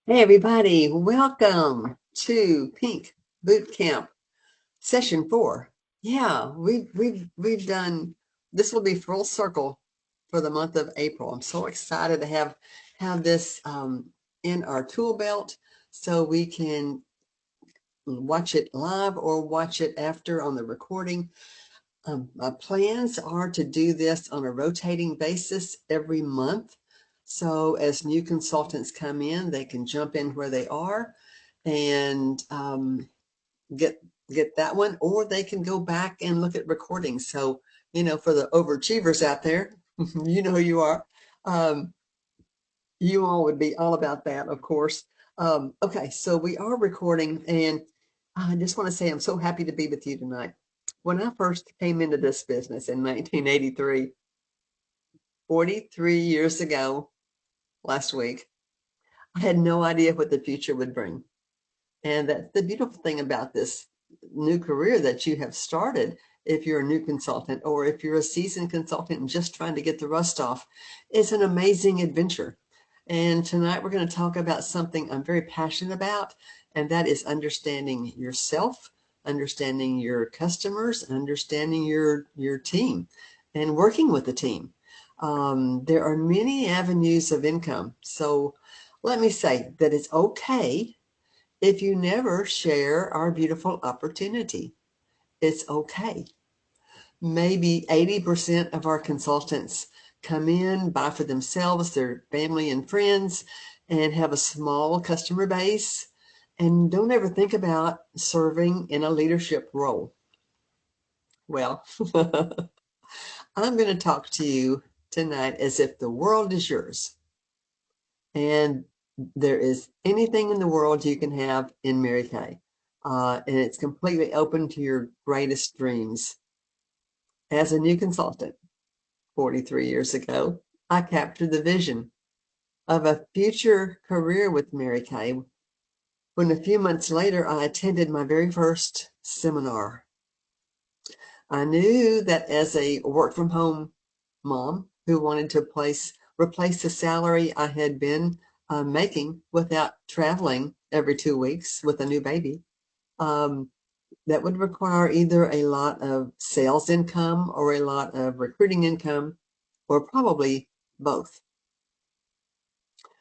Hey everybody, welcome to Pink Boot Camp Session 4. Yeah, we've done this will be full circle for the month of April. I'm so excited to have this in our tool belt so we can watch it live or watch it after on the recording. My plans are to do this on a rotating basis every month. So as new consultants come in, they can jump in where they are and get get that one, or they can go back and look at recordings. So, for the overachievers out there, you know who you are. Um, you all would be all about that, of course. Okay, so we are recording, and I just want to say I'm so happy to be with you tonight. When I first came into this business in 1983, 43 years ago, last week, I had no idea what the future would bring. And that's the beautiful thing about this new career that you have started. If you're a new consultant or if you're a seasoned consultant and just trying to get the rust off, it's an amazing adventure. And tonight we're going to talk about something I'm very passionate about, and that is understanding yourself, understanding your customers, understanding your team, and working with the team. There are many avenues of income. So let me say that it's okay if you never share our beautiful opportunity. It's okay. Maybe 80% of our consultants come in, buy for themselves, their family and friends, and have a small customer base and don't ever think about serving in a leadership role. Well, I'm going to talk to you tonight as if the world is yours and there is anything in the world you can have in Mary Kay. And it's completely open to your greatest dreams. As a new consultant 43 years ago, I captured the vision of a future career with Mary Kay when a few months later I attended my very first seminar. I knew that as a work from home mom who wanted to replace the salary I had been making without traveling every 2 weeks with a new baby, um, that would require either a lot of sales income or a lot of recruiting income, or probably both.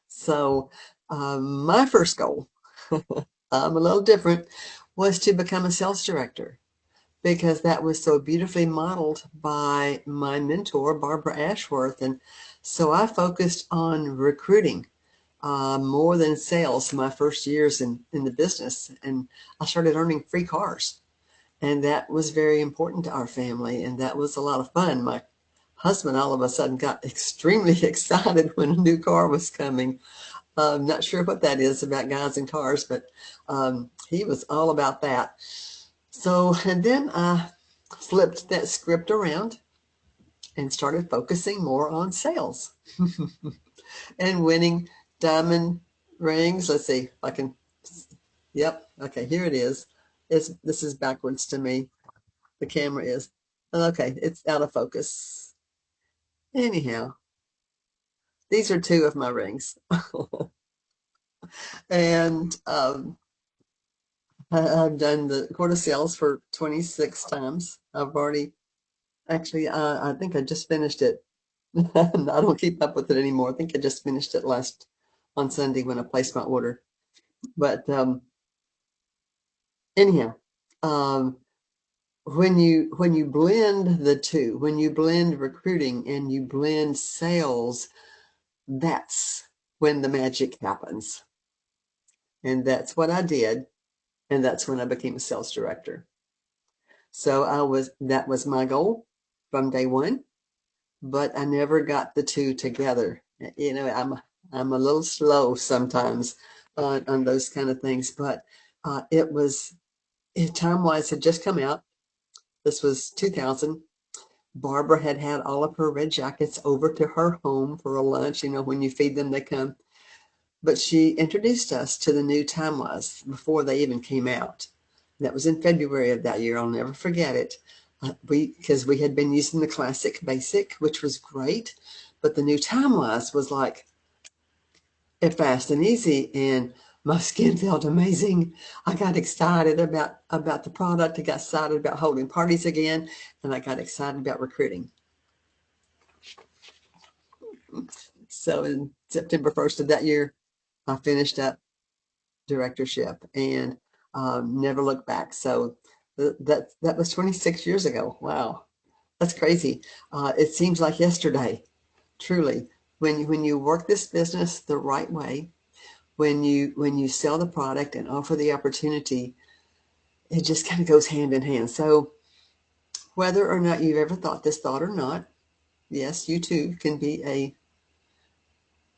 So, my first goal, I'm a little different, was to become a sales director because that was so beautifully modeled by my mentor, Barbara Ashworth. And so I focused on recruiting more than sales my first years in the business. And I started earning free cars. And that was very important to our family. And that was a lot of fun. My husband all of a sudden got extremely excited when a new car was coming. I'm not sure what that is about guys and cars, but he was all about that. So, and then I flipped that script around and started focusing more on sales and winning diamond rings. Let's see if I can. Yep. Okay, here it is. This is backwards to me. The camera is. Okay, it's out of focus. Anyhow, these are two of my rings. And I've done the quarter sales for 26 times. I've already, actually, I think I just finished it. I don't keep up with it anymore. I think I just finished it last on Sunday when I placed my order. But anyhow, um, when you blend the two, when you blend recruiting and you blend sales, that's when the magic happens. And that's what I did, and that's when I became a sales director. So that was my goal from day one, but I never got the two together. I'm a little slow sometimes on those kind of things, but it was Time Wise had just come out. This was 2000. Barbara had had all of her red jackets over to her home for a lunch. When you feed them, they come. But she introduced us to the new Time Wise before they even came out. That was in February of that year. I'll never forget it. Because we had been using the classic basic, which was great, but the new Time Wise was like fast and easy, and my skin felt amazing. I got excited about the product. I got excited about holding parties again, and I got excited about recruiting. So in September 1st of that year, I finished up directorship and never looked back. So that was 26 years ago. Wow, that's crazy. It seems like yesterday. Truly, when you work this business the right way, when you sell the product and offer the opportunity, it just kind of goes hand in hand. So whether or not you've ever thought this thought or not, yes, you too can be a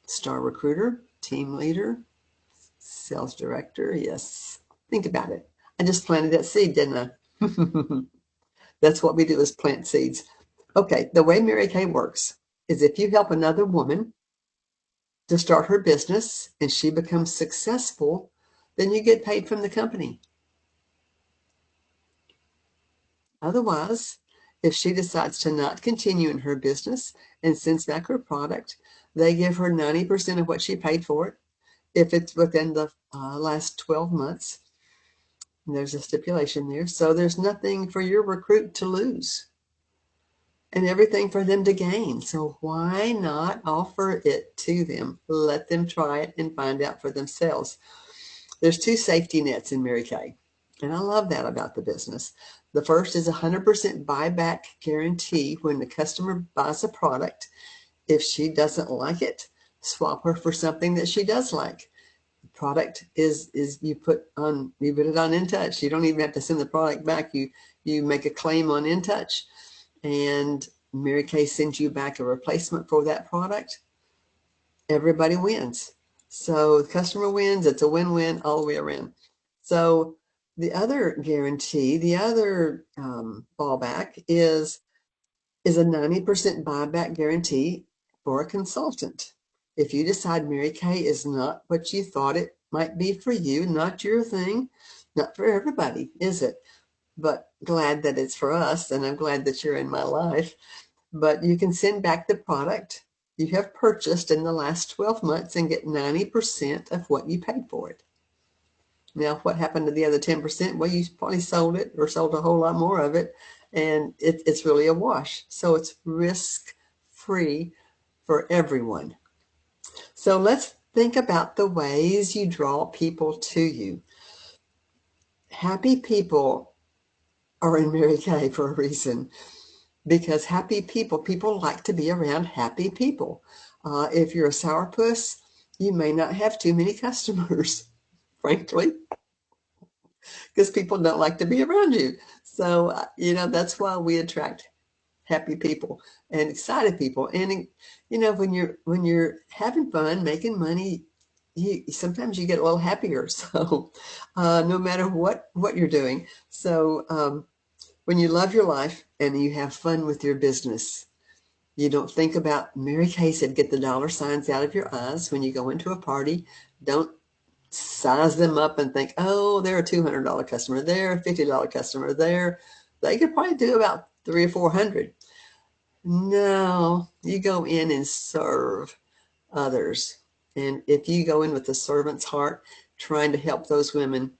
star recruiter, team leader, sales director. Yes, think about it. I just planted that seed, didn't I? That's what we do, is plant seeds. Okay, the way Mary Kay works is if you help another woman to start her business and she becomes successful, then you get paid from the company. Otherwise, if she decides to not continue in her business and sends back her product, they give her 90% of what she paid for it. If it's within the last 12 months, there's a stipulation there. So there's nothing for your recruit to lose and everything for them to gain. So why not offer it to them? Let them try it and find out for themselves. There's two safety nets in Mary Kay, and I love that about the business. The first is 100% buyback guarantee when the customer buys a product. If she doesn't like it, swap her for something that she does like. The product is you put it on InTouch. You don't even have to send the product back. You make a claim on InTouch, and Mary Kay sends you back a replacement for that product. Everybody wins. So the customer wins. It's a win-win all the way around. So the other guarantee, the other fallback is a 90% buyback guarantee for a consultant. If you decide Mary Kay is not what you thought it might be for you, not your thing, not for everybody, is it? But glad that it's for us, and I'm glad that you're in my life. But you can send back the product you have purchased in the last 12 months and get 90% of what you paid for it. Now, what happened to the other 10%? Well, you probably sold it or sold a whole lot more of it, and it's really a wash. So it's risk-free for everyone. So let's think about the ways you draw people to you. Happy people are in Mary Kay for a reason, because happy people like to be around happy people. If you're a sourpuss, you may not have too many customers, frankly, because people don't like to be around you. So, that's why we attract happy people and excited people. And, when you're having fun, making money, sometimes you get a little happier. So, no matter what you're doing. So, when you love your life and you have fun with your business, you don't think about, Mary Kay said, get the dollar signs out of your eyes when you go into a party. Don't size them up and think, oh, they're a $200 customer, they're a $50 customer, they could probably do about 300 or 400. No, you go in and serve others. And if you go in with a servant's heart, trying to help those women,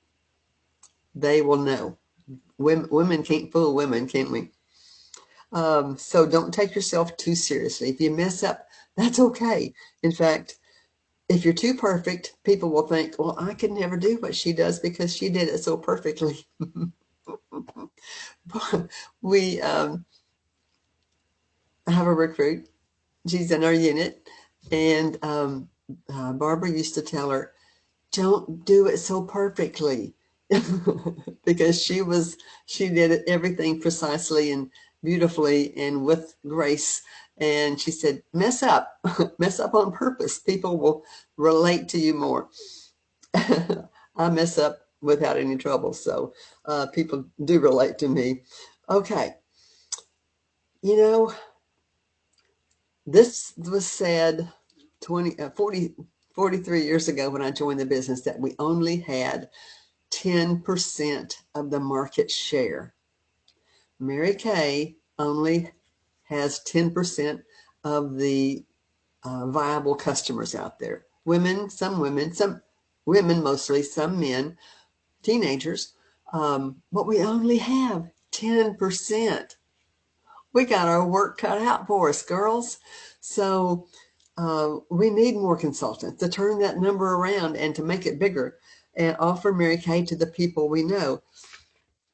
they will know. Women can't fool women, can we? So don't take yourself too seriously. If you mess up, that's okay. In fact, if you're too perfect, people will think, well, I could never do what she does because she did it so perfectly. We have a recruit. She's in our unit. And Barbara used to tell her, don't do it so perfectly. Because she did everything precisely and beautifully and with grace. And she said, mess up, mess up on purpose. People will relate to you more. I mess up without any trouble. So people do relate to me. Okay. This was said 43 years ago when I joined the business, that we only had 10% of the market share. Mary Kay only has 10% of the viable customers out there. some women, some women mostly, some men, teenagers, but we only have 10%. We got our work cut out for us, girls. So we need more consultants to turn that number around and to make it bigger and offer Mary Kay to the people we know.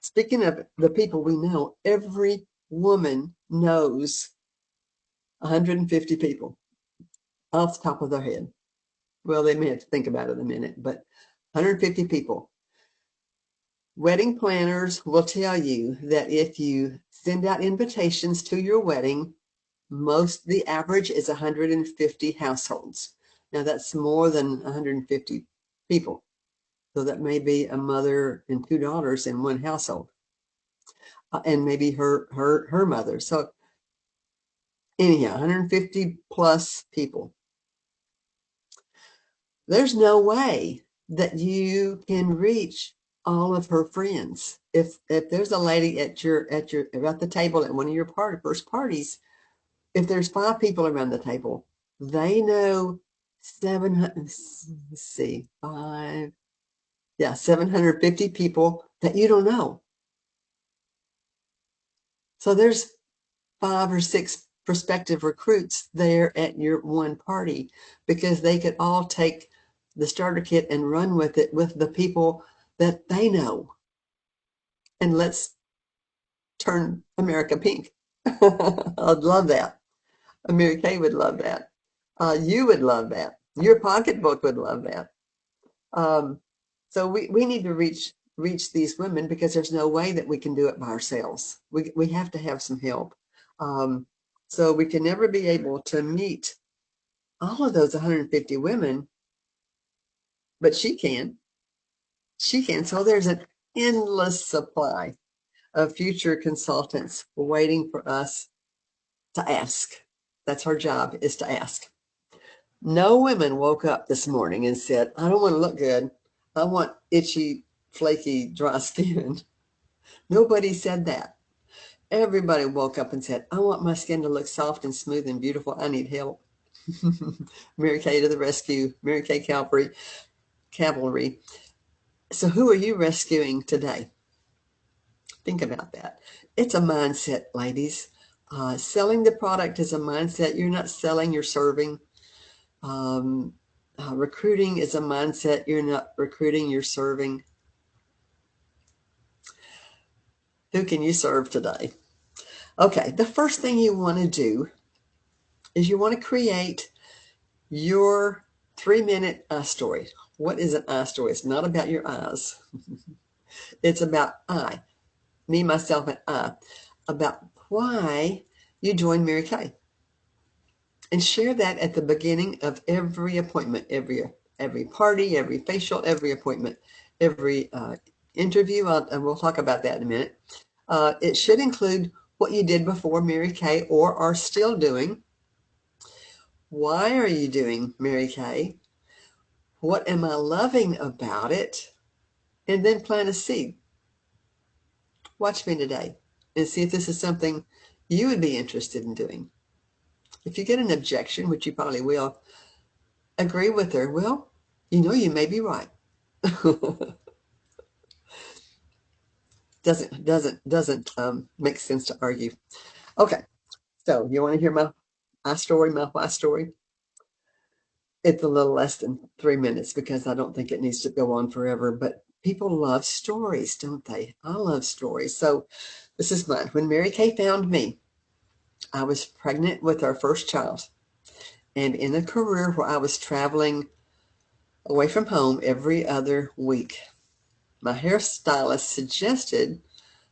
Speaking of the people we know, every woman knows 150 people off the top of their head. Well, they may have to think about it a minute, but 150 people. Wedding planners will tell you that if you send out invitations to your wedding, the average is 150 households. Now that's more than 150 people. So that may be a mother and two daughters in one household, and maybe her mother. So anyhow, 150 plus people. There's no way that you can reach all of her friends. If there's a lady at the table at one of your first parties, if there's 5 people around the table, they know 700, let's see, 750 people that you don't know. So there's 5 or 6 prospective recruits there at your one party, because they could all take the starter kit and run with it with the people that they know. And let's turn America pink. I'd love that. Mary Kay would love that. You would love that. Your pocketbook would love that. So we need to reach these women, because there's no way that we can do it by ourselves. We have to have some help. So we can never be able to meet all of those 150 women, but she can. She can. So there's an endless supply of future consultants waiting for us to ask. That's our job, is to ask. No women woke up this morning and said, I don't want to look good. I want itchy, flaky, dry skin. Nobody said that. Everybody woke up and said, I want my skin to look soft and smooth and beautiful. I need help. Mary Kay to the rescue. Mary Kay Cavalry. So who are you rescuing today? Think about that. It's a mindset, ladies. Selling the product is a mindset. You're not selling, you're serving. Recruiting is a mindset. You're not recruiting, you're serving. Who can you serve today? Okay, the first thing you want to do is you want to create your 3-minute eye story. What is an eye story? It's not about your eyes. It's about me, myself, and I, about why you joined Mary Kay. And share that at the beginning of every appointment, every party, every facial, every appointment, every interview, and we'll talk about that in a minute. It should include what you did before Mary Kay or are still doing. Why are you doing Mary Kay? What am I loving about it? And then plant a seed. Watch me today and see if this is something you would be interested in doing. If you get an objection, which you probably will, agree with her. Well, you may be right. Doesn't make sense to argue. Okay, so you want to hear my why story? It's a little less than 3 minutes, because I don't think it needs to go on forever, but people love stories, don't they? I love stories. So this is mine. When Mary Kay found me, I was pregnant with our first child, and in a career where I was traveling away from home every other week. My hairstylist suggested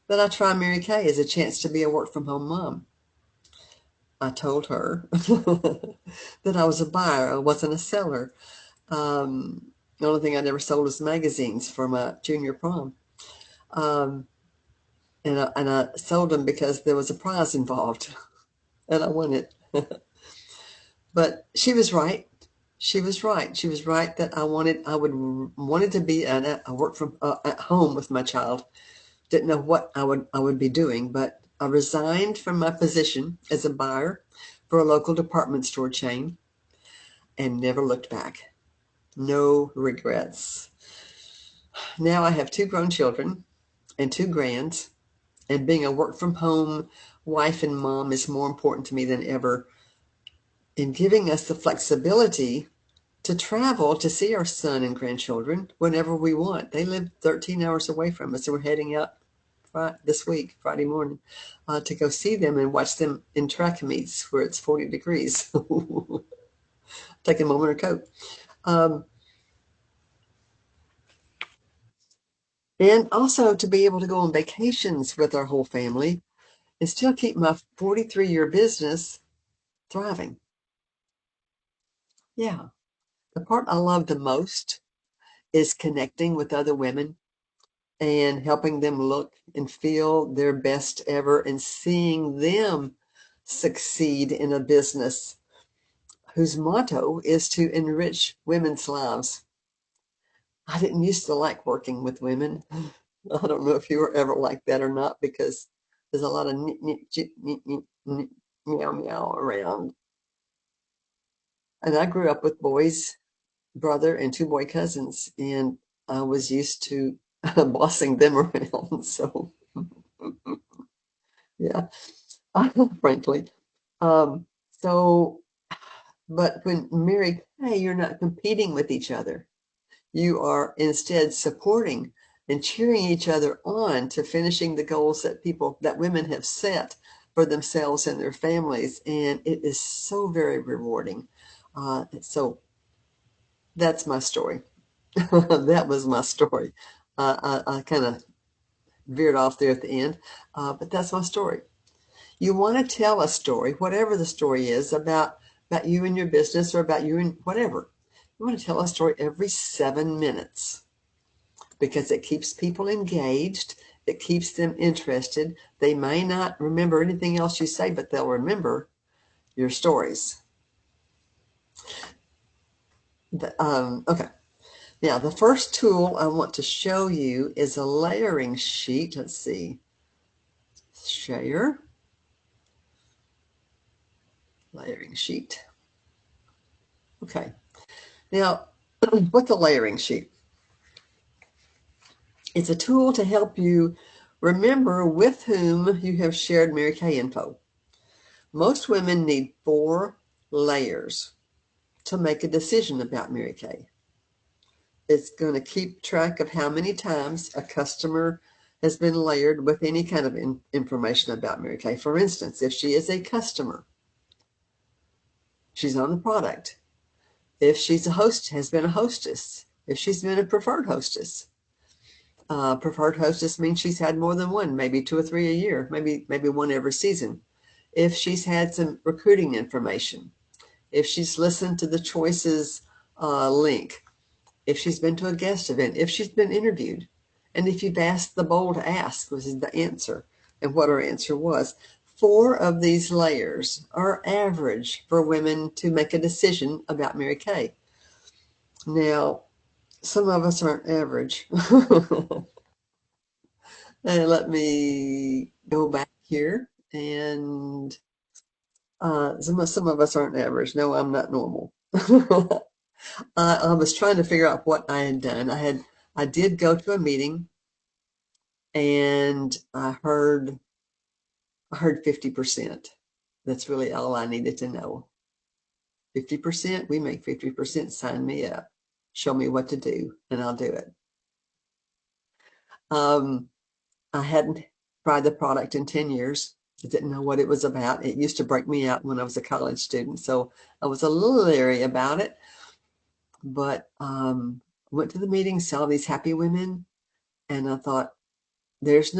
that I try Mary Kay as a chance to be a work-from-home mom. I told her that I was a buyer. I wasn't a seller. The only thing I never sold was magazines for my junior prom. And I sold them because there was a prize involved, and I won it. But she was right. She was right. She was right that I wanted to be a work from at home with my child. Didn't know what I would be doing, but I resigned from my position as a buyer for a local department store chain and never looked back. No regrets. Now I have two grown children and two grands, and being a work from home wife and mom is more important to me than ever in giving us the flexibility to travel to see our son and grandchildren whenever we want. They live 13 hours away from us, and we're heading out this week, Friday morning, to go see them and watch them in track meets where it's 40 degrees. Take them on their coat. Um, and also to be able to go on vacations with our whole family and still keep my 43-year business thriving. Yeah. The part I love the most is connecting with other women and helping them look and feel their best ever and seeing them succeed in a business whose motto is to enrich women's lives. I didn't used to like working with women. I don't know if you were ever like that or not because there's a lot of meow meow around. And I grew up with boys, brother and two boy cousins, and I was used to bossing them around. So yeah, frankly. Um, so, but when Mary Kay, you're not competing with each other. You are instead supporting and cheering each other on to finishing the goals that women have set for themselves and their families. And it is so very rewarding. So that's my story. That was my story. I kind of veered off there at the end, but that's my story. You want to tell a story, whatever the story is, about you and your business or about you and whatever. You want to tell a story every 7 minutes because it keeps people engaged. It keeps them interested. They may not remember anything else you say, but they'll remember your stories. Okay. Now, the first tool I want to show you is a layering sheet. Let's see. Share. Layering sheet. Okay. Now, what's a layering sheet? It's a tool to help you remember with whom you have shared Mary Kay info. Most women need 4 layers to make a decision about Mary Kay. It's going to keep track of how many times a customer has been layered with any kind of information about Mary Kay. For instance, if she is a customer, she's on the product. If she's a host, has been a hostess. If she's been a preferred hostess. Preferred hostess means she's had more than one, maybe 2 or 3 a year, maybe one every season. If she's had some recruiting information, if she's listened to the choices link, if she's been to a guest event, if she's been interviewed, and if you've asked the bold ask, which is the answer, and what her answer was. 4 of these layers are average for women to make a decision about Mary Kay. Now, some of us aren't average. And let me go back here. And some of us aren't average. No, I'm not normal. I was trying to figure out what I had done. I did go to a meeting and I heard 50%. That's really all I needed to know. 50%, we make 50%, sign me up. Show me what to do and I'll do it. I hadn't tried the product in 10 years. I didn't know what it was about. It used to break me out when I was a college student, so I was a little leery about it. But went to the meeting, saw these happy women, and I thought, there's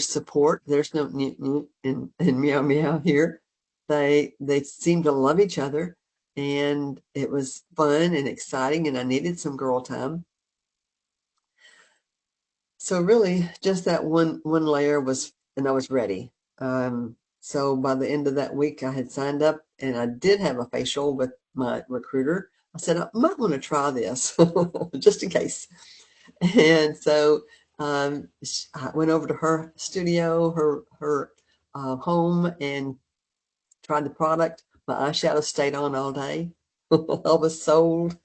support. There's no and meow meow here. They seem to love each other, and it was fun and exciting, and I needed some girl time. So really, just that one layer was, and I was ready. So by the end of that week, I had signed up, and I did have a facial with my recruiter. I said I might want to try this just in case. And so I went over to her studio, her home, and tried the product. My eyeshadow stayed on all day. I was sold.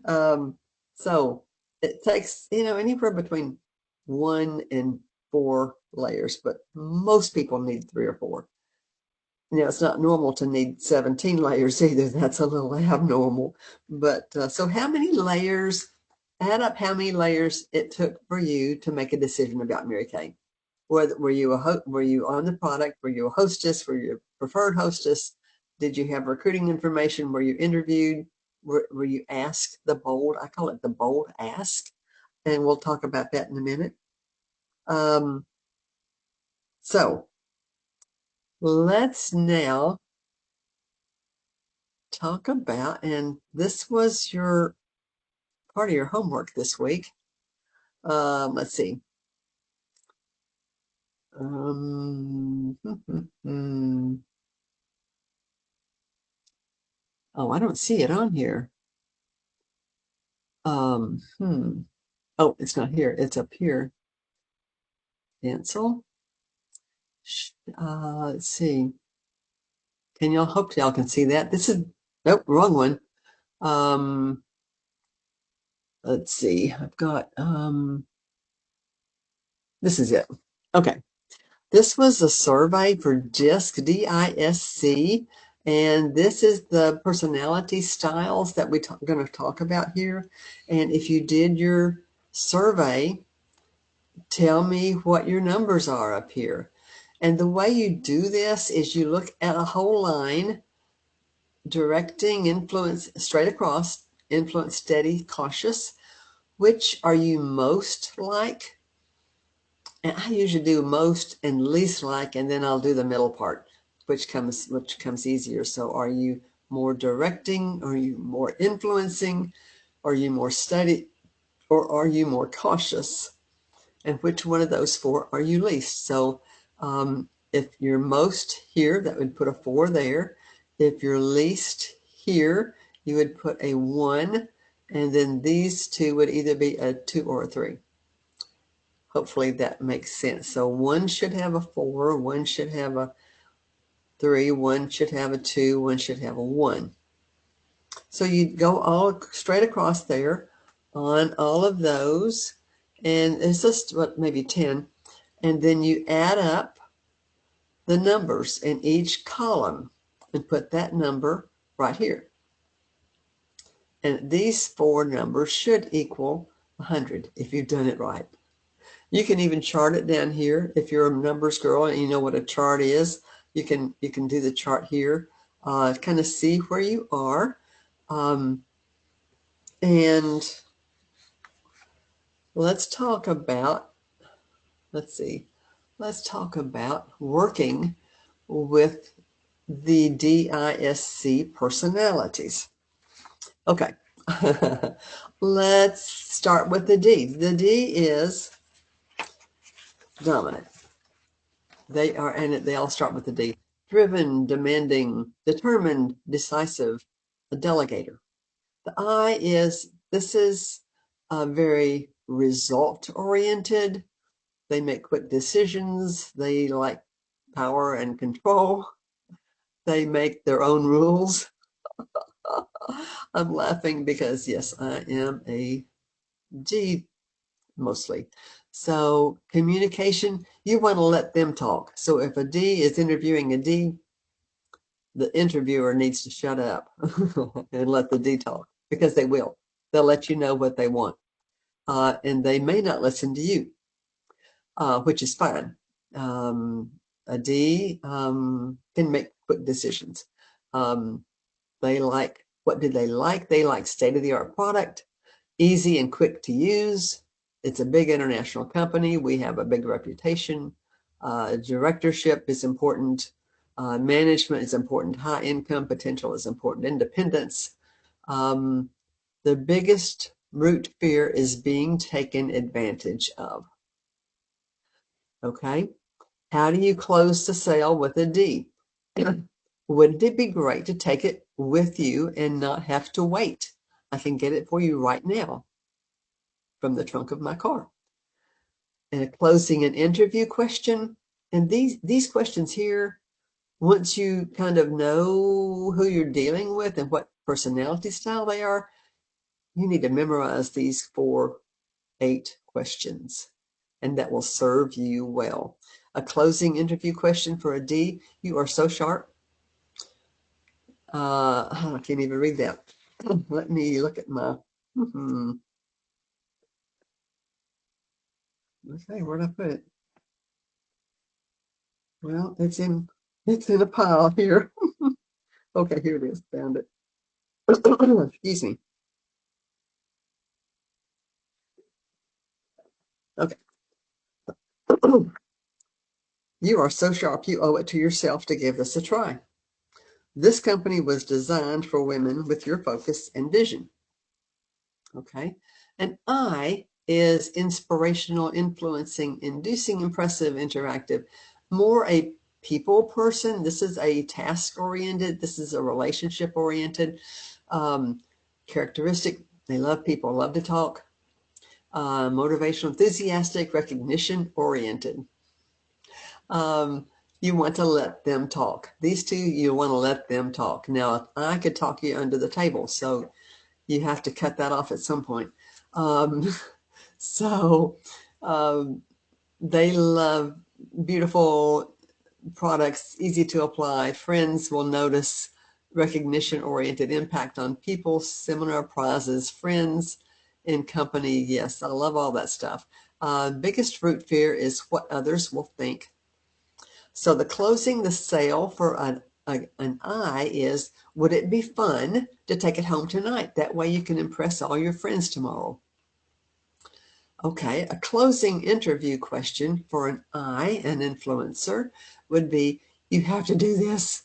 So it takes, anywhere between 1 and 4 layers, but most people need 3 or 4. It's not normal to need 17 layers either. That's a little abnormal. But so how many layers, add up how many layers it took for you to make a decision about Mary Kay? Were you were you on the product? Were you a hostess? Were you a preferred hostess? Did you have recruiting information? Were you interviewed? Were you asked the bold? I call it the bold ask, and we'll talk about that in a minute. So let's now talk about, and this was your part of your homework this week. Let's see. Oh, I don't see it on here. Oh, it's not here. It's up here. Cancel. Let's see. Can y'all, hope y'all can see that? This is, nope, wrong one. Let's see. I've got, this is it. Okay. This was a survey for DISC, D-I-S-C, and this is the personality styles that we're going to talk about here. And if you did your survey, tell me what your numbers are up here. And the way you do this is you look at a whole line, directing, influence, straight across, influence, steady, cautious. Which are you most like? And I usually do most and least like, and then I'll do the middle part, which comes easier. So are you more directing? Are you more influencing? Are you more steady? Or are you more cautious? And which one of those 4 are you least? So if you're most here, that would put a 4 there. If you're least here, you would put a 1. And then these 2 would either be a 2 or a 3. Hopefully that makes sense. So 1 should have a 4, 1 should have a 3, 1 should have a 2, 1 should have a 1. So you go all straight across there on all of those, and it's just maybe 10, and then you add up the numbers in each column and put that number right here. And these 4 numbers should equal 100 if you've done it right. You can even chart it down here. If you're a numbers girl and you know what a chart is, you can do the chart here, kind of see where you are. And let's talk about, let's talk about working with the DISC personalities. Okay, let's start with the D. The D is dominant. They are, and they all start with the D. Driven, demanding, determined, decisive, a delegator. The I is, this is very result oriented. They make quick decisions. They like power and control. They make their own rules. I'm laughing because, yes, I am a D mostly. So communication, you want to let them talk. So if a D is interviewing a D, the interviewer needs to shut up and let the D talk, because they will. They'll let you know what they want. And they may not listen to you, which is fine. A D can make quick decisions. They like, what do they like? They like state-of-the-art product, easy and quick to use. It's a big international company. We have a big reputation. Directorship is important. Management is important. High income potential is important. Independence. The biggest root fear is being taken advantage of. Okay. How do you close the sale with a D? Wouldn't it be great to take it with you and not have to wait? I can get it for you right now from the trunk of my car. And closing an interview question. And these questions here, once you kind of know who you're dealing with and what personality style they are, You need to memorize these 8 questions, and that will serve you well. A closing interview question for a D. You are so sharp. I can't even read that. Let me look at my. Okay, where'd I put it? Well, it's in a pile here. Okay, here it is. Found it. Excuse me. Okay. You are so sharp, you owe it to yourself to give this a try. This company was designed for women with your focus and vision. Okay. And I is inspirational, influencing, inducing, impressive, interactive. More a people person. This is a task oriented. This is a relationship oriented. Characteristic. They love people, love to talk. Motivational, enthusiastic, recognition oriented. You want to let them talk. These two, you want to let them talk. Now, I could talk you under the table, so you have to cut that off at some point. So they love beautiful products, easy to apply. Friends will notice, recognition-oriented, impact on people, seminar prizes, friends in company. Yes, I love all that stuff. Biggest root fear is what others will think. So the closing the sale for an I is, would it be fun to take it home tonight? That way you can impress all your friends tomorrow. Okay, a closing interview question for an I, an influencer, would be, you have to do this.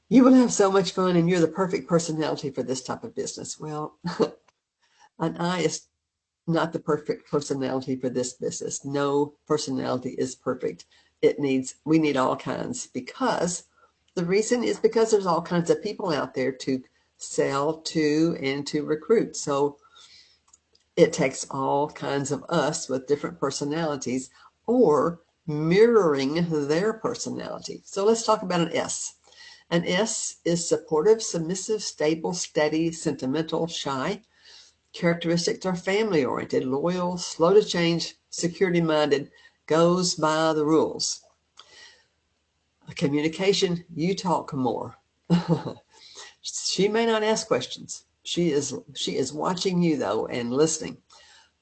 You will have so much fun and you're the perfect personality for this type of business. Well, an I is not the perfect personality for this business. No personality is perfect. We need all kinds, because the reason is because there's all kinds of people out there to sell to and to recruit. So it takes all kinds of us with different personalities or mirroring their personality. So let's talk about an S. An S is supportive, submissive, stable, steady, sentimental, shy. Characteristics are family oriented, loyal, slow to change, security minded, goes by the rules. Communication, you talk more. She may not ask questions. She is watching you though and listening.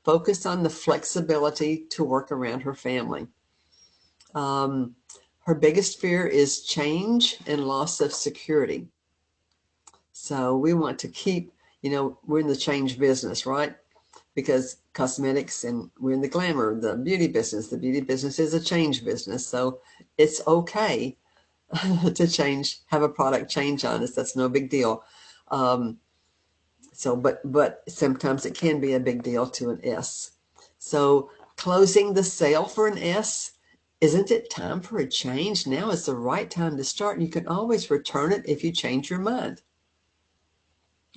Focus on the flexibility to work around her family. Her biggest fear is change and loss of security. So we want to keep, we're in the change business, right? Because cosmetics, and we're in the glamour, the beauty business. The beauty business is a change business. So it's okay to change, have a product change on us. That's no big deal. But sometimes it can be a big deal to an S. So closing the sale for an S, isn't it time for a change? Now is the right time to start. You can always return it if you change your mind.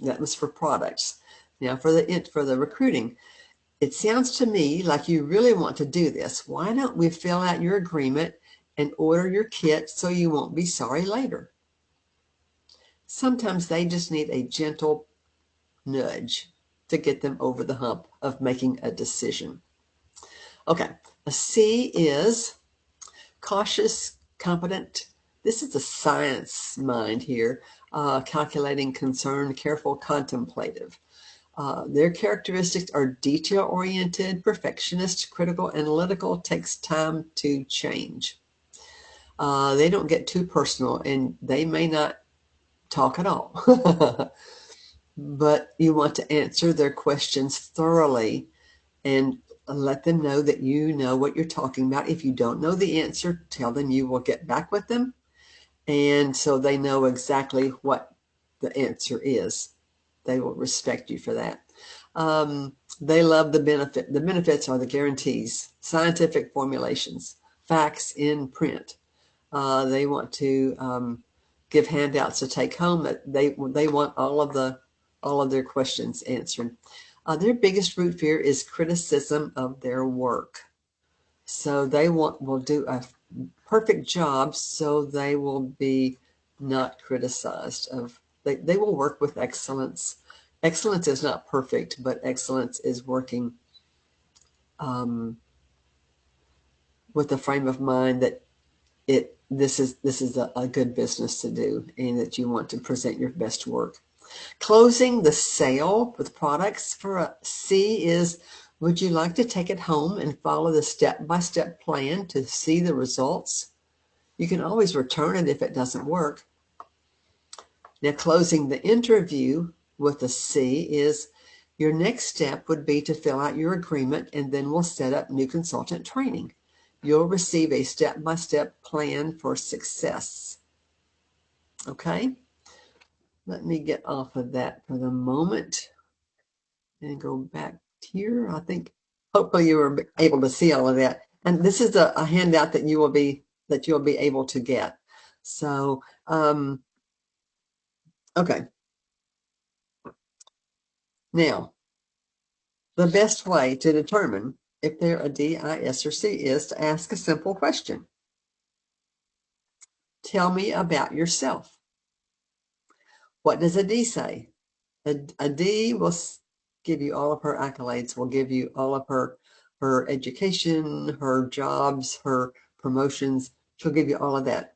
That was for products. Now for the recruiting, it sounds to me like you really want to do this. Why don't we fill out your agreement and order your kit so you won't be sorry later? Sometimes they just need a gentle nudge to get them over the hump of making a decision. Okay, a C is cautious, competent. This is a science mind here. Calculating, concerned, careful, contemplative. Their characteristics are detail-oriented, perfectionist, critical, analytical, takes time to change. They don't get too personal, and they may not talk at all. But you want to answer their questions thoroughly and let them know that you know what you're talking about. If you don't know the answer, tell them you will get back with them. And so they know exactly what the answer is. They will respect you for that. They love the benefit. The benefits are the guarantees, scientific formulations, facts in print. They want to give handouts to take home. They want all of their questions answered. Their biggest root fear is criticism of their work. So they will do a perfect job, so they will be not criticized. They will work with excellence. Excellence is not perfect, but excellence is working with a frame of mind that this is a good business to do, and that you want to present your best work. Closing the sale with products for a C is, would you like to take it home and follow the step-by-step plan to see the results? You can always return it if it doesn't work. Now, closing the interview with a C is, your next step would be to fill out your agreement, and then we'll set up new consultant training. You'll receive a step-by-step plan for success. Okay? Let me get off of that for the moment and go back here. I think hopefully you were able to see all of that. And this is a handout that you'll be able to get. So, okay. Now, the best way to determine if they're a D, I, S, or C is to ask a simple question. Tell me about yourself. What does a D say? A D will give you all of her accolades, will give you all of her education, her jobs, her promotions. She'll give you all of that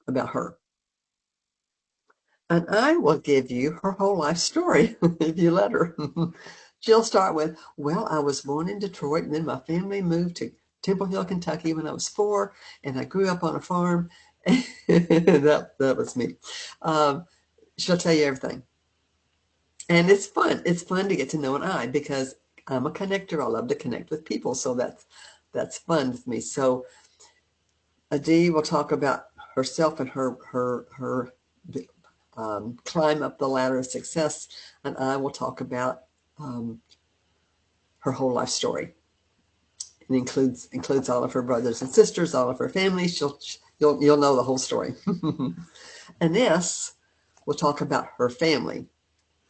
about her. And I will give you her whole life story if you let her. She'll start with, well, I was born in Detroit, and then my family moved to Temple Hill, Kentucky when I was 4, and I grew up on a farm. that was me. She'll tell you everything. And it's fun. It's fun to get to know an I, because I'm a connector. I love to connect with people. So that's fun with me. So a D will talk about herself and her climb up the ladder of success, and I will talk about her whole life story. It includes all of her brothers and sisters, all of her family. You'll know the whole story. And S will talk about her family,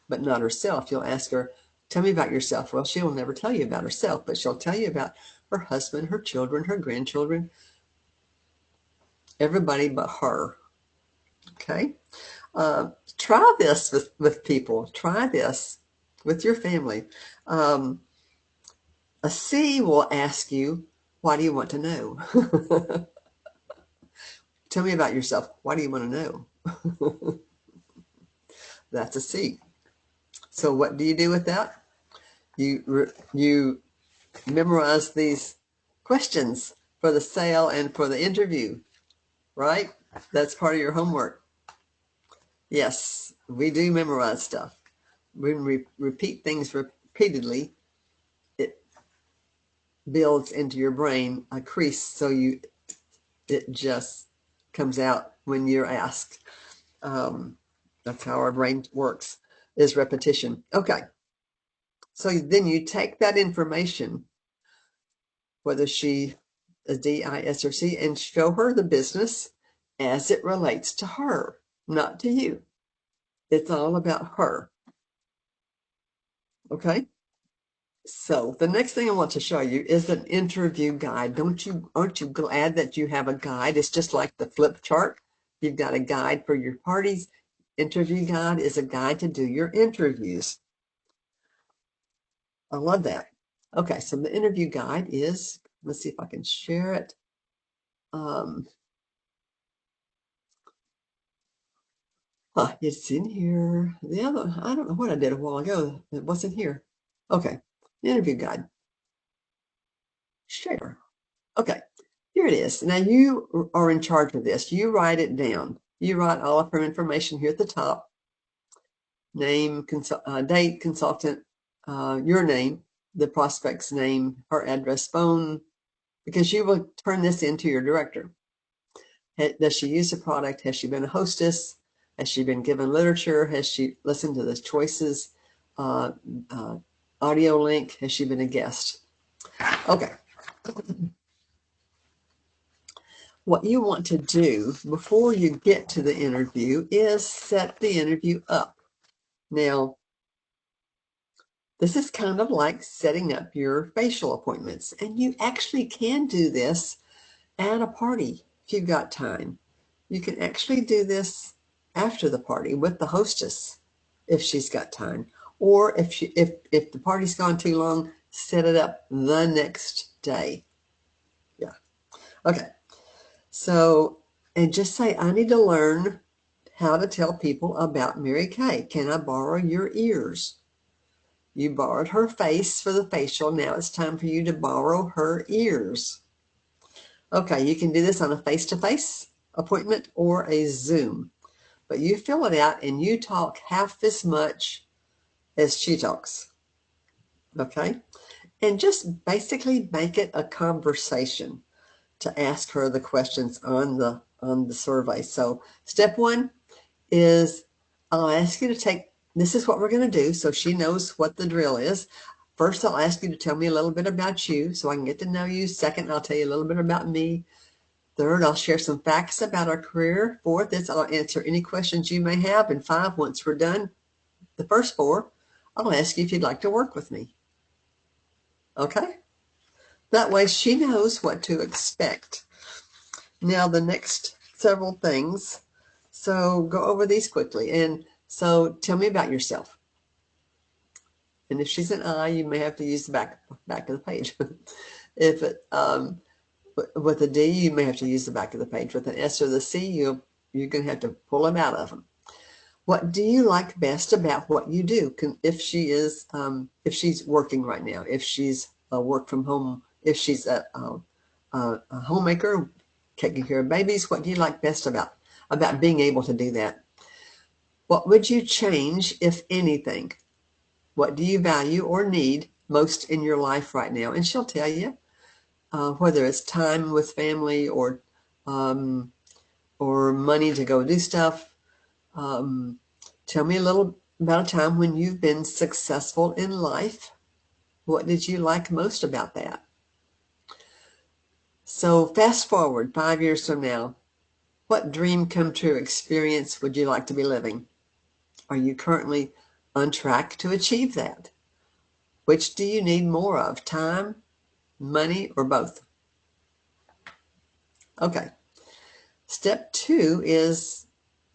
but not herself. You'll ask her, tell me about yourself. Well, she will never tell you about herself, but she'll tell you about her husband, her children, her grandchildren, everybody but her. Okay? Try this with people. Try this with your family. A C will ask you, why do you want to know? Tell me about yourself. Why do you want to know? That's a C. So what do you do with that? You memorize these questions for the sale and for the interview, right? That's part of your homework. Yes, we do memorize stuff. When we repeat things repeatedly, it builds into your brain a crease, so it just comes out when you're asked. That's how our brain works, is repetition. Okay. So then you take that information, whether she is D, I, S, or C, and show her the business as it relates to her, not to you. It's all about her. Okay. So the next thing I want to show you is an interview guide. Aren't you glad that you have a guide? It's just like the flip chart. You've got a guide for your parties. Interview guide is a guide to do your interviews. I love that. Okay, so the interview guide is, let's see if I can share it. It's in here. The other, I don't know what I did a while ago. It wasn't here. Okay, the interview guide. Share. Okay, here it is. Now you are in charge of this. You write it down. You write all of her information here at the top. Name, date, consultant, your name, the prospect's name, her address, phone, because you will turn this into your director. Does she use the product? Has she been a hostess? Has she been given literature? Has she listened to the choices? Audio link? Has she been a guest? Okay. What you want to do before you get to the interview is set the interview up. Now, this is kind of like setting up your facial appointments, and you actually can do this at a party if you've got time. You can actually do this after the party with the hostess. if she's got time. Or if the party's gone too long, set it up the next day. Yeah. Okay. So, and just say, I need to learn how to tell people about Mary Kay. Can I borrow your ears? You borrowed her face for the facial. Now it's time for you to borrow her ears. Okay, you can do this on a face-to-face appointment or a Zoom, but you fill it out and you talk half as much as she talks. Okay, and just basically make it a conversation to ask her the questions on the survey. So step one is, I'll ask you to take, this is what we're going to do so she knows what the drill is. First, I'll ask you to tell me a little bit about you so I can get to know you. Second, I'll tell you a little bit about me. Third, I'll share some facts about our career. Fourth is I'll answer any questions you may have. And five, once we're done, the first four, I'll ask you if you'd like to work with me. Okay? That way she knows what to expect. Now, the next several things. So go over these quickly. And so tell me about yourself. And if she's an I, you may have to use the back of the page. If it with a D, you may have to use the back of the page. With an S or the C, you're going to have to pull them out of them. What do you like best about what you do? If she's working right now, if she's work from home, if she's a homemaker, taking care of babies, what do you like best about being able to do that? What would you change, if anything? What do you value or need most in your life right now? And she'll tell you, whether it's time with family or money to go do stuff. Tell me a little about a time when you've been successful in life. What did you like most about that? So fast forward 5 years from now, what dream come true experience would you like to be living? Are you currently on track to achieve that? Which do you need more of, time, money, or both? Okay. Step two is,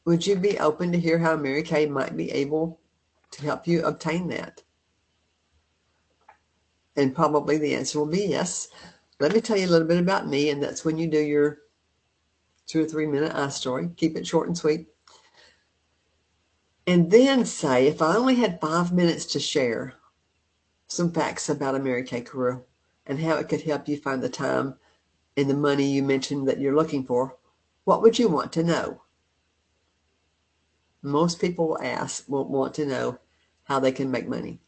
would you be open to hear how Mary Kay might be able to help you obtain that? And probably the answer will be yes. Let me tell you a little bit about me, and that's when you do your 2 or 3 minute I story. Keep it short and sweet. And then say, if I only had 5 minutes to share some facts about a Mary Kay career and how it could help you find the time and the money you mentioned that you're looking for, what would you want to know? Most people will want to know how they can make money.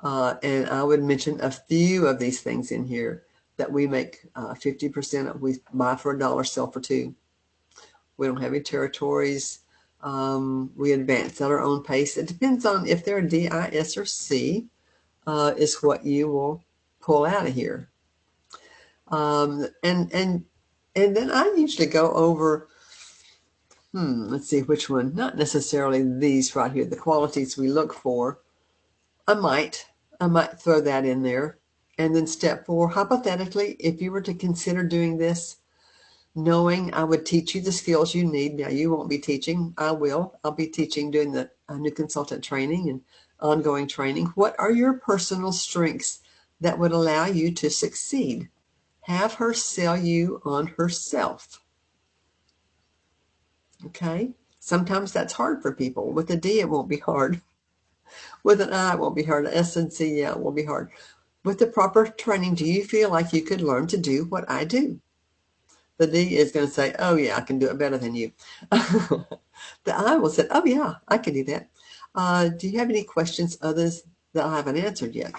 And I would mention a few of these things in here that we make 50%. We buy for $1, sell for $2. We don't have any territories. We advance at our own pace. It depends on if they're a D, I, S, or C, is what you will pull out of here. And then I usually go over, let's see which one, not necessarily these right here, the qualities we look for. I might throw that in there. And then step 4, hypothetically, if you were to consider doing this, knowing I would teach you the skills you need. Now, you won't be teaching. I will. I'll be teaching, doing the new consultant training and ongoing training. What are your personal strengths that would allow you to succeed? Have her sell you on herself. Okay? Sometimes that's hard for people. With a D, it won't be hard. With an I, it won't be hard. An S and C, yeah, it will be hard. With the proper training, do you feel like you could learn to do what I do? The D is going to say, oh, yeah, I can do it better than you. The I will say, oh, yeah, I can do that. Do you have any questions others that I haven't answered yet?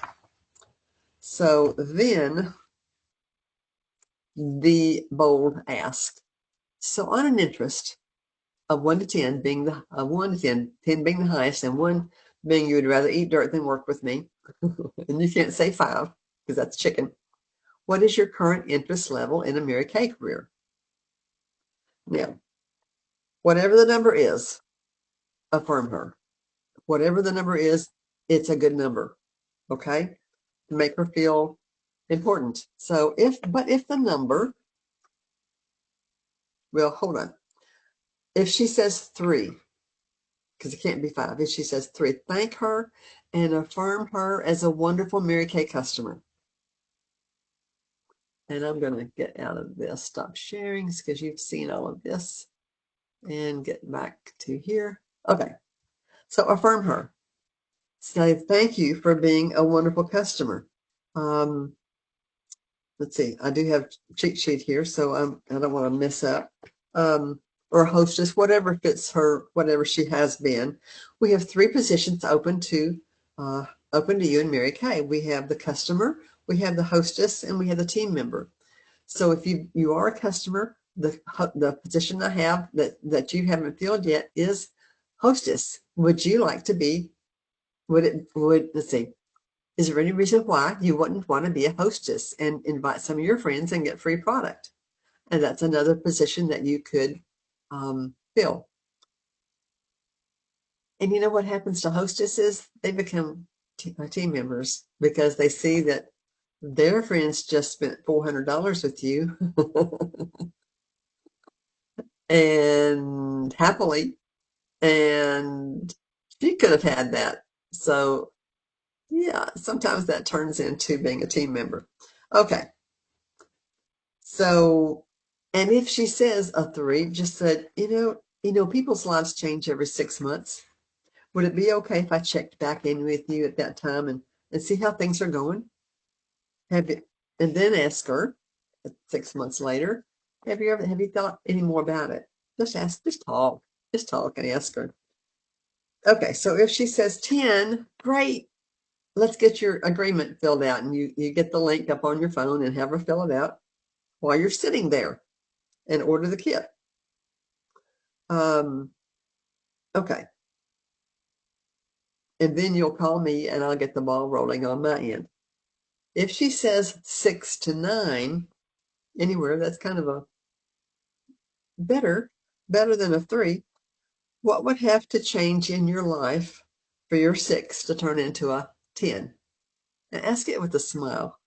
So then the bold ask. So on an interest of 1 to 10 being 1 to 10, 10 being the highest, and 1 being you would rather eat dirt than work with me, and you can't say 5 because that's chicken. What is your current interest level in a Mary Kay career? Now, whatever the number is, affirm her. Whatever the number is, it's a good number, okay? To make her feel important. So if the number, well, hold on. If she says 3, because it can't be 5. If she says 3, thank her and affirm her as a wonderful Mary Kay customer. And I'm going to get out of this, stop sharing because you've seen all of this, and get back to here. Okay, so affirm her. Say thank you for being a wonderful customer. Let's see, I do have cheat sheet here, so I don't want to mess up. Or hostess, whatever fits her, whatever she has been. We have 3 positions open to you and Mary Kay. We have the customer, we have the hostess, and we have the team member. So if you are a customer, the position I have that you haven't filled yet is hostess. Would you like to be? Let's see. Is there any reason why you wouldn't want to be a hostess and invite some of your friends and get free product? And that's another position that you could fill. And you know what happens to hostesses? They become team members because they see that their friends just spent $400 with you and happily, and she could have had that. So yeah, sometimes that turns into being a team member. Okay. So, and if she says a 3, just said, people's lives change every 6 months. Would it be okay if I checked back in with you at that time and see how things are going? Have you, and then ask her 6 months later, have you thought any more about it? Just talk and ask her. Okay, so if she says 10, great. Let's get your agreement filled out, and you get the link up on your phone and have her fill it out while you're sitting there and order the kit. Okay. And then you'll call me and I'll get the ball rolling on my end. If she says 6 to 9, anywhere, that's kind of a better than a 3. What would have to change in your life for your 6 to turn into a 10? And ask it with a smile.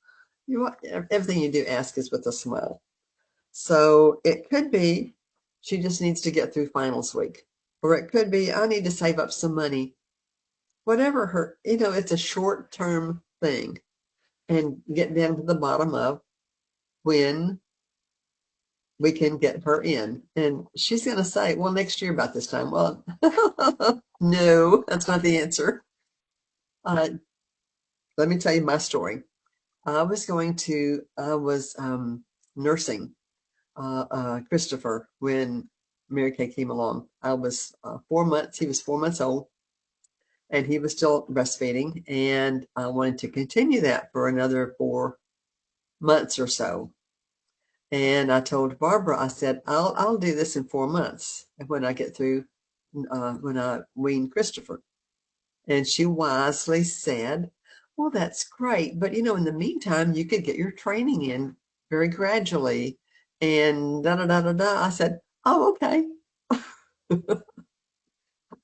Everything you do, ask is with a smile. So it could be she just needs to get through finals week, or it could be I need to save up some money. Whatever her, it's a short-term thing, and get down to the bottom of when we can get her in. And she's going to say, well, next year about this time. Well, no, that's not the answer. Let me tell you my story. I was nursing Christopher when Mary Kay came along. I was 4 months. He was 4 months old, and he was still breastfeeding. And I wanted to continue that for another 4 months or so. And I told Barbara, I said, I'll do this in 4 months when I get through, when I wean Christopher. And she wisely said, well, that's great. But, in the meantime, you could get your training in very gradually. And da da da da da. I said, oh, okay.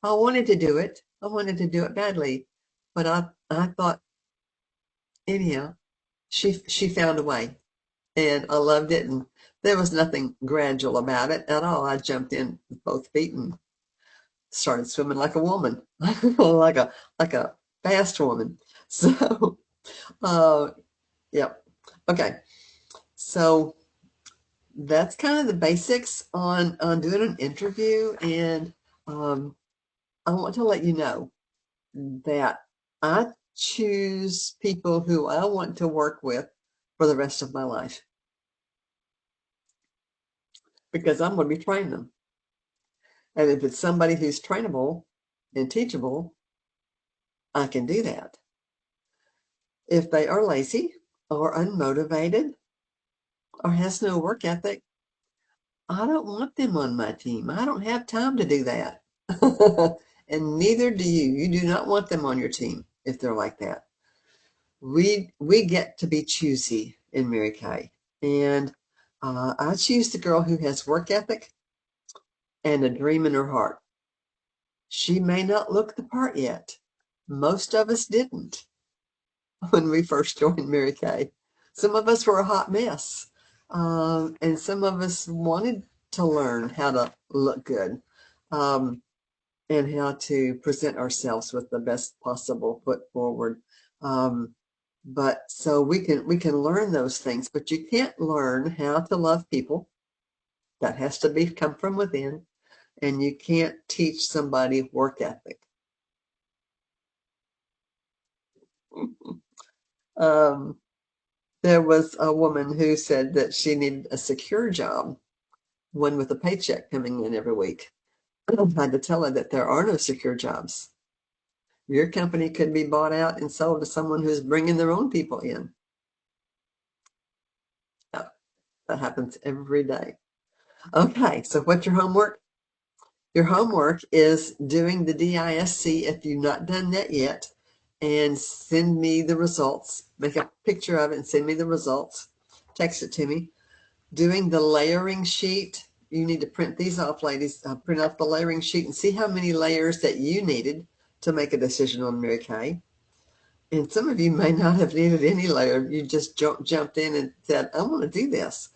I wanted to do it. I wanted to do it badly. But I thought, anyhow, she found a way. And I loved it. And there was nothing gradual about it at all. I jumped in with both feet and started swimming like a woman, like a fast woman. So, yeah. Okay. So that's kind of the basics on doing an interview. And I want to let you know that I choose people who I want to work with for the rest of my life because I'm going to be training them. And if it's somebody who's trainable and teachable, I can do that. If they are lazy or unmotivated or has no work ethic, I don't want them on my team. I don't have time to do that. And neither do you. You do not want them on your team if they're like that. We get to be choosy in Mary Kay. And I choose the girl who has work ethic and a dream in her heart. She may not look the part yet. Most of us didn't when we first joined Mary Kay. Some of us were a hot mess. And some of us wanted to learn how to look good. and how to present ourselves with the best possible foot forward. But so we can learn those things, but you can't learn how to love people. That has to come from within, and you can't teach somebody work ethic. um, there was a woman who said that she needed a secure job, one with a paycheck coming in every week. I had to tell her that there are no secure jobs. Your company could be bought out and sold to someone who's bringing their own people in. Yeah, that happens every day. Okay, so what's your homework? Your homework is doing the DISC if you've not done that yet, and send me the results. Make a picture of it and send me the results. Text it to me. Doing the layering sheet, you need to print these off, ladies. Print off the layering sheet and see how many layers that you needed to make a decision on Mary Kay. And some of you may not have needed any layer. You just jumped in and said, I want to do this.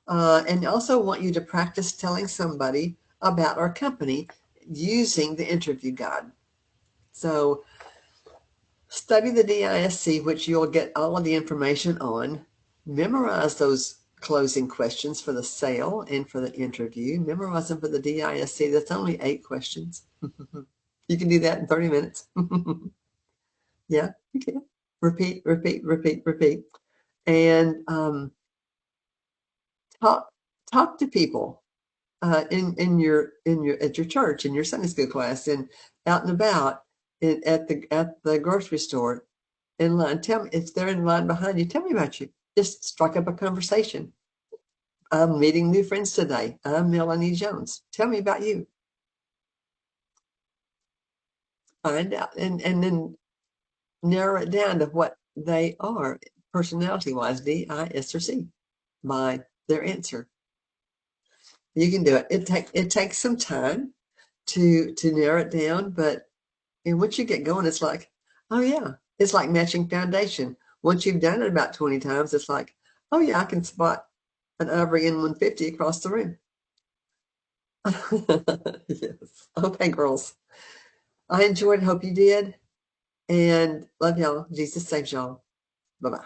And also want you to practice telling somebody about our company using the interview guide. So study the DISC, which you'll get all of the information on. Memorize those closing questions for the sale and for the interview. Memorize them for the DISC. That's only 8 questions. You can do that in 30 minutes. Yeah, you can. Repeat, repeat, repeat, repeat. And talk to people in your at your church, in your Sunday school class, and out and about, at the grocery store, in line. Tell me if they're in line behind you. Tell me about you. Just strike up a conversation. I'm meeting new friends today. I'm Melanie Jones. Tell me about you. Find out, and then narrow it down to what they are personality wise, D, I, S, or C, by their answer. You can do it. It takes some time to narrow it down, but and once you get going, it's like, oh yeah, it's like matching foundation. Once you've done it about 20 times, it's like, oh yeah, I can spot an Ivory N150 across the room. Yes. Okay, girls. I enjoyed. Hope you did. And love y'all. Jesus saves y'all. Bye bye.